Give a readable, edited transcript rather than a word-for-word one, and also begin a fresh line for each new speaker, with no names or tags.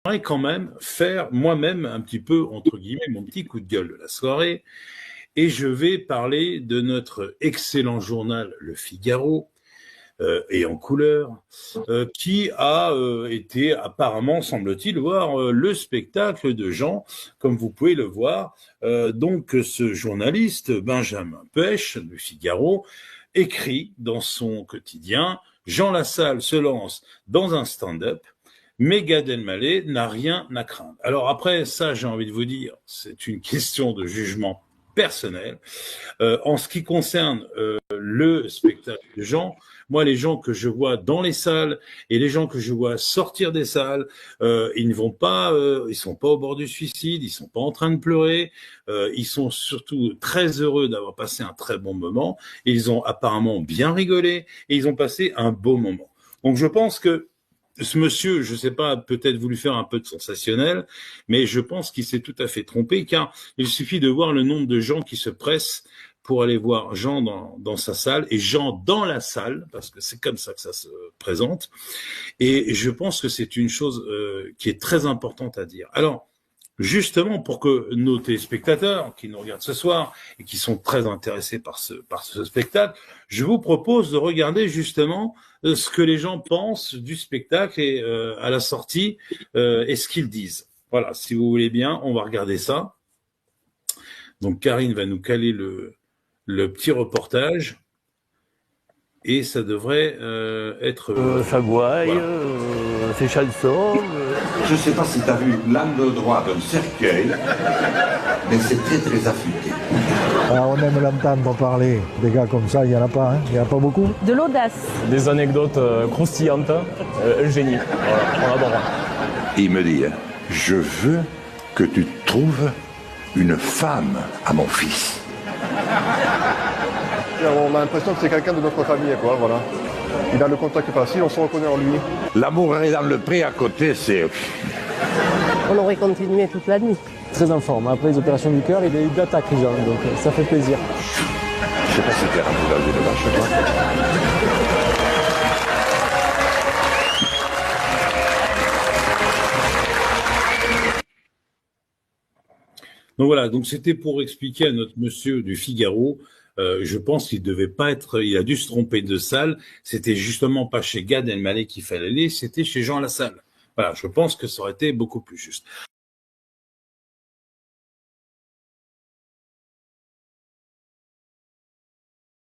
j'aimerais quand même faire moi-même un petit peu, entre guillemets, mon petit coup de gueule de la soirée. Et je vais parler de notre excellent journal Le Figaro, et en couleur, qui a été apparemment, semble-t-il, voir le spectacle de Jean, comme vous pouvez le voir. Donc ce journaliste, Benjamin Pech, du Figaro, écrit dans son quotidien, Jean Lassalle se lance dans un stand-up, mais Gad Elmaleh n'a rien à craindre. Alors après ça, j'ai envie de vous dire, c'est une question de jugement personnel. En ce qui concerne le spectacle de Jean, moi, les gens que je vois dans les salles et les gens que je vois sortir des salles, ils ne vont pas, ils sont pas au bord du suicide, ils sont pas en train de pleurer, ils sont surtout très heureux d'avoir passé un très bon moment. Et ils ont apparemment bien rigolé et ils ont passé un beau moment. Donc, je pense que ce monsieur, je ne sais pas, peut-être voulu faire un peu de sensationnel, mais je pense qu'il s'est tout à fait trompé, car il suffit de voir le nombre de gens qui se pressent pour aller voir Jean dans sa salle, et Jean dans la salle, parce que c'est comme ça que ça se présente. Et je pense que c'est une chose qui est très importante à dire. Alors, justement, pour que nos téléspectateurs qui nous regardent ce soir et qui sont très intéressés par ce spectacle, je vous propose de regarder justement ce que les gens pensent du spectacle et à la sortie et ce qu'ils disent. Voilà, si vous voulez bien, on va regarder ça. Donc Karine va nous caler le petit reportage et ça devrait être...
ça gouaille,
voilà.
c'est chanson.
Je ne sais pas si tu as vu l'angle droit d'un cercueil, mais c'est très très affûté.
Alors on aime l'entendre parler. Des gars comme ça, il n'y en a pas, hein. Il n'y en a pas beaucoup.
De l'audace.
Des anecdotes croustillantes, un génie. Voilà, on adore.
Il me dit, je veux que tu trouves une femme à mon fils.
On a l'impression que c'est quelqu'un de notre famille, quoi, voilà. Il a le contact facile, on se reconnaît en lui.
L'amour est dans le pré à côté, c'est...
On aurait continué toute la nuit.
Très en forme. Après les opérations du cœur, il attaque les gens, donc ça fait plaisir.
Je sais pas si t'es rentré dans une vache, toi.
Donc voilà, donc c'était pour expliquer à notre monsieur du Figaro, je pense qu'il devait pas être, il a dû se tromper de salle, c'était justement pas chez Gad Elmaleh qu'il fallait aller, c'était chez Jean Lassalle. Voilà, je pense que ça aurait été beaucoup plus juste.